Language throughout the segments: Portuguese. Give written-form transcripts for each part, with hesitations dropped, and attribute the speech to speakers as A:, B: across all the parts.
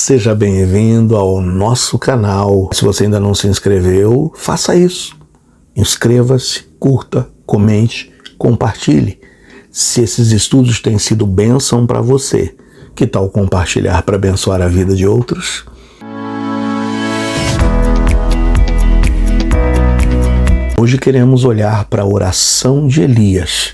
A: Seja bem-vindo ao nosso canal. Se você ainda não se inscreveu, faça isso. Inscreva-se, curta, comente, compartilhe. Se esses estudos têm sido bênção para você, que tal compartilhar para abençoar a vida de outros? Hoje queremos olhar para a oração de Elias,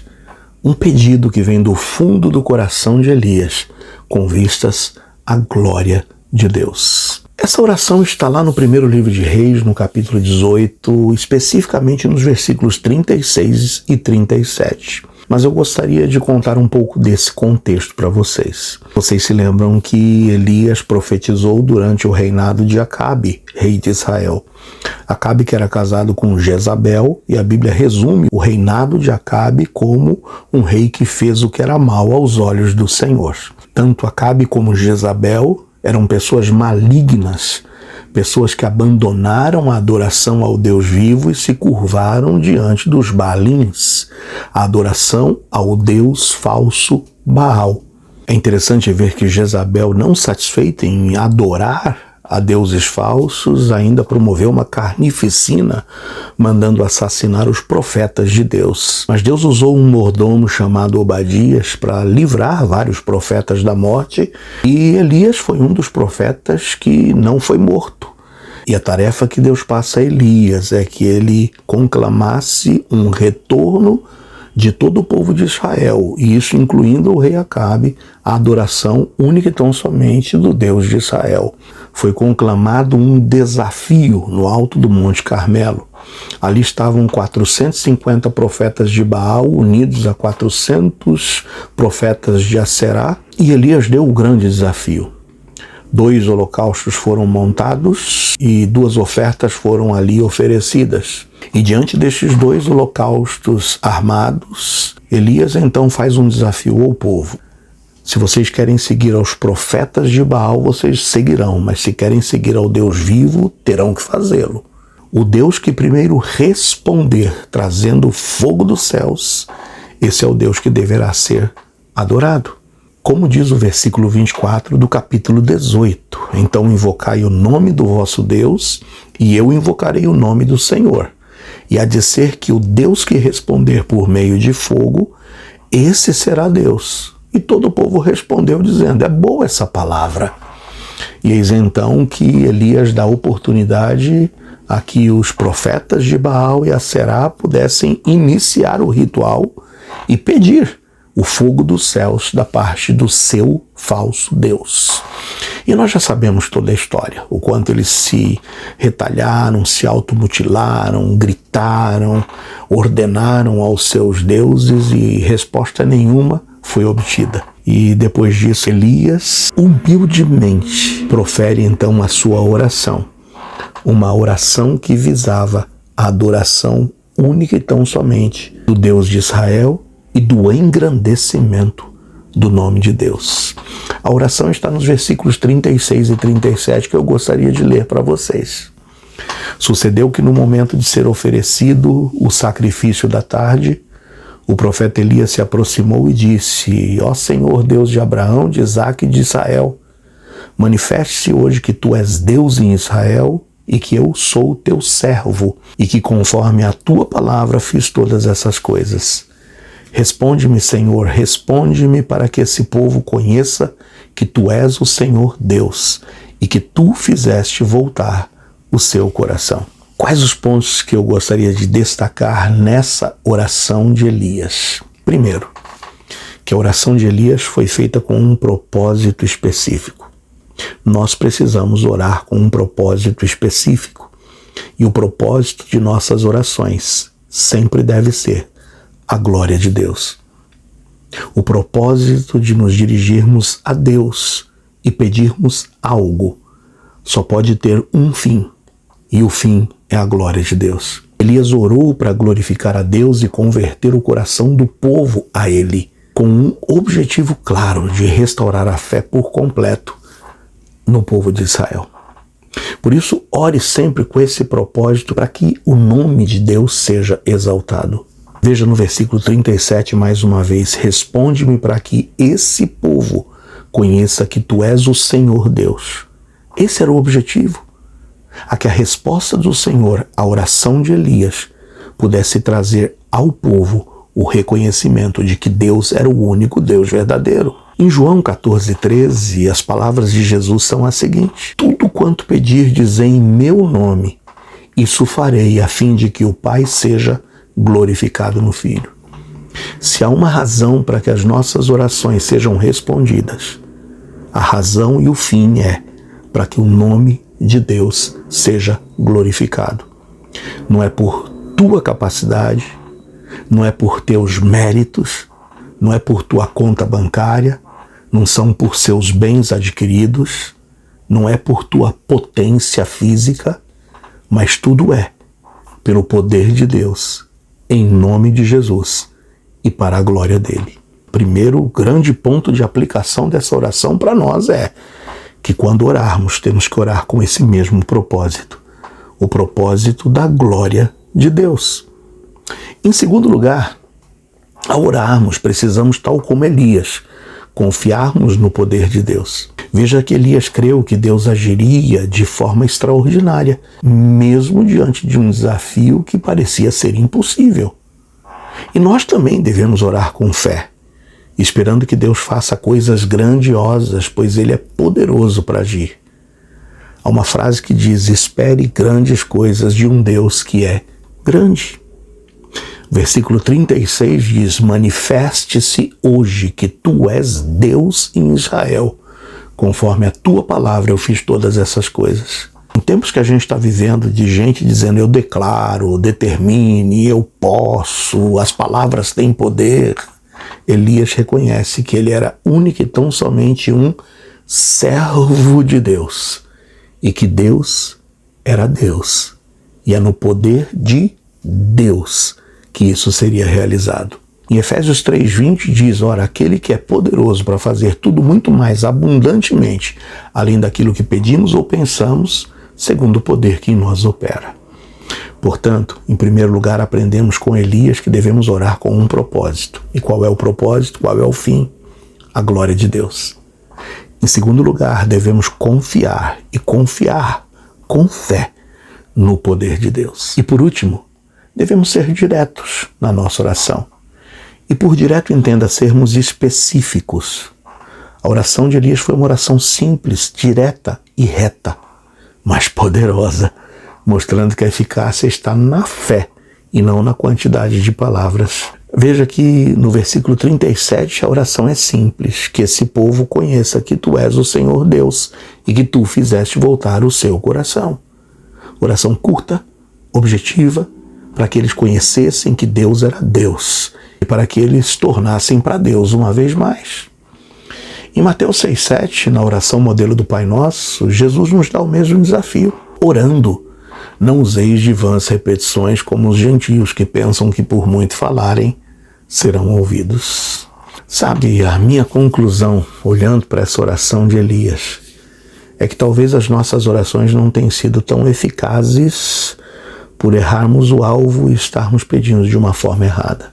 A: um pedido que vem do fundo do coração de Elias, com vistas à glória de Deus. Essa oração está lá no primeiro livro de Reis, no capítulo 18, especificamente nos versículos 36 e 37. Mas eu gostaria de contar um pouco desse contexto para vocês. Vocês se lembram que Elias profetizou durante o reinado de Acabe, rei de Israel. Acabe que era casado com Jezabel, e a Bíblia resume o reinado de Acabe como um rei que fez o que era mal aos olhos do Senhor. Tanto Acabe como Jezabel eram pessoas malignas, pessoas que abandonaram a adoração ao Deus vivo e se curvaram diante dos Baalins, a adoração ao Deus falso Baal. É interessante ver que Jezabel, não satisfeita em adorar a deuses falsos, ainda promoveu uma carnificina, mandando assassinar os profetas de Deus. Mas Deus usou um mordomo chamado Obadias para livrar vários profetas da morte, e Elias foi um dos profetas que não foi morto. E a tarefa que Deus passa a Elias é que ele conclamasse um retorno de todo o povo de Israel, e isso incluindo o rei Acabe, a adoração única e tão somente do Deus de Israel. Foi conclamado um desafio no alto do Monte Carmelo. Ali estavam 450 profetas de Baal unidos a 400 profetas de Aserá, e Elias deu o grande desafio. 2 holocaustos foram montados e 2 ofertas foram ali oferecidas. E diante destes 2 holocaustos armados, Elias então faz um desafio ao povo. Se vocês querem seguir aos profetas de Baal, vocês seguirão, mas se querem seguir ao Deus vivo, terão que fazê-lo. O Deus que primeiro responder, trazendo fogo dos céus, esse é o Deus que deverá ser adorado. Como diz o versículo 24 do capítulo 18, então invocai o nome do vosso Deus, e eu invocarei o nome do Senhor. E há de ser que o Deus que responder por meio de fogo, esse será Deus. E todo o povo respondeu dizendo, é boa essa palavra. E eis então que Elias dá oportunidade a que os profetas de Baal e Aserá pudessem iniciar o ritual e pedir o fogo dos céus da parte do seu falso Deus. E nós já sabemos toda a história, o quanto eles se retalharam, se automutilaram, gritaram, ordenaram aos seus deuses e resposta nenhuma foi obtida. E depois disso, Elias humildemente profere então a sua oração, uma oração que visava a adoração única e tão somente do Deus de Israel e do engrandecimento do nome de Deus. A oração está nos versículos 36 e 37 que eu gostaria de ler para vocês. Sucedeu que no momento de ser oferecido o sacrifício da tarde, o profeta Elias se aproximou e disse, ó Senhor Deus de Abraão, de Isaque e de Israel, manifeste-se hoje que tu és Deus em Israel e que eu sou teu servo e que conforme a tua palavra fiz todas essas coisas. Responde-me, Senhor, responde-me para que esse povo conheça que tu és o Senhor Deus e que tu fizeste voltar o seu coração. Quais os pontos que eu gostaria de destacar nessa oração de Elias? Primeiro, que a oração de Elias foi feita com um propósito específico. Nós precisamos orar com um propósito específico. E o propósito de nossas orações sempre deve ser a glória de Deus. O propósito de nos dirigirmos a Deus e pedirmos algo só pode ter um fim, e o fim é a glória de Deus. Elias orou para glorificar a Deus e converter o coração do povo a Ele, com um objetivo claro de restaurar a fé por completo no povo de Israel. Por isso, ore sempre com esse propósito para que o nome de Deus seja exaltado. Veja no versículo 37 mais uma vez, responde-me para que esse povo conheça que tu és o Senhor Deus Esse era o objetivo. A que a resposta do Senhor à oração de Elias pudesse trazer ao povo o reconhecimento de que Deus era o único Deus verdadeiro. Em João 14,13, as palavras de Jesus são as seguintes: tudo quanto pedirdes em meu nome, isso farei, a fim de que o Pai seja glorificado no Filho. Se há uma razão para que as nossas orações sejam respondidas, a razão e o fim é para que o nome de Deus seja glorificado. Não é por tua capacidade, não é por teus méritos, não é por tua conta bancária, não são por seus bens adquiridos, não é por tua potência física, mas tudo é pelo poder de Deus, em nome de Jesus e para a glória dele. Primeiro grande ponto de aplicação dessa oração para nós é que quando orarmos, temos que orar com esse mesmo propósito, o propósito da glória de Deus. Em segundo lugar, ao orarmos, precisamos, tal como Elias, confiarmos no poder de Deus. Veja que Elias creu que Deus agiria de forma extraordinária, mesmo diante de um desafio que parecia ser impossível. E nós também devemos orar com fé, esperando que Deus faça coisas grandiosas, pois Ele é poderoso para agir. Há uma frase que diz: espere grandes coisas de um Deus que é grande. Versículo 36 diz: manifeste-se hoje que tu és Deus em Israel. Conforme a tua palavra eu fiz todas essas coisas. Em tempos que a gente está vivendo de gente dizendo eu declaro, determine, eu posso, as palavras têm poder, Elias reconhece que ele era único e tão somente um servo de Deus e que Deus era Deus e é no poder de Deus que isso seria realizado. Em Efésios 3:20 diz: ora, aquele que é poderoso para fazer tudo muito mais abundantemente, além daquilo que pedimos ou pensamos, segundo o poder que em nós opera. Portanto, em primeiro lugar, aprendemos com Elias que devemos orar com um propósito. E qual é o propósito? Qual é o fim? A glória de Deus. Em segundo lugar, devemos confiar com fé no poder de Deus. E por último, devemos ser diretos na nossa oração. E por direto entenda sermos específicos. A oração de Elias foi uma oração simples, direta e reta, mas poderosa, mostrando que a eficácia está na fé e não na quantidade de palavras. Veja que no versículo 37 a oração é simples: que esse povo conheça que tu és o Senhor Deus e que tu fizeste voltar o seu coração. Oração curta, objetiva, para que eles conhecessem que Deus era Deus e para que eles tornassem para Deus uma vez mais. Em Mateus 6,7, na oração modelo do Pai Nosso, Jesus nos dá o mesmo desafio: orando, não useis de vãs repetições como os gentios que pensam que por muito falarem serão ouvidos. Sabe, a minha conclusão, olhando para essa oração de Elias, é que talvez as nossas orações não tenham sido tão eficazes por errarmos o alvo e estarmos pedindo de uma forma errada.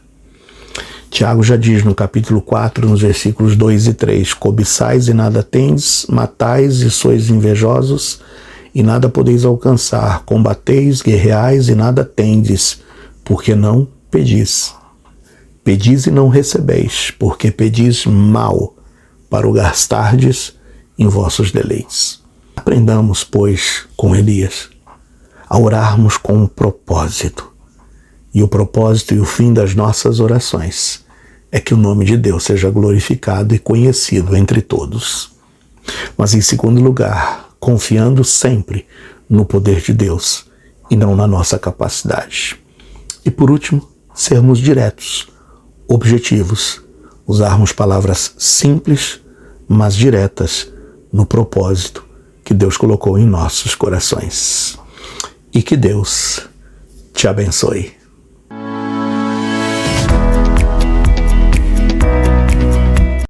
A: Tiago já diz no capítulo 4, nos versículos 2 e 3, cobiçais e nada tendes, matais e sois invejosos, e nada podeis alcançar, combateis, guerreais e nada tendes, porque não pedis. Pedis e não recebeis, porque pedis mal, para o gastardes em vossos deleites. Aprendamos, pois, com Elias, a orarmos com um propósito. E o propósito e o fim das nossas orações é que o nome de Deus seja glorificado e conhecido entre todos. Mas em segundo lugar, confiando sempre no poder de Deus e não na nossa capacidade. E por último, sermos diretos, objetivos, usarmos palavras simples, mas diretas no propósito que Deus colocou em nossos corações. E que Deus te abençoe.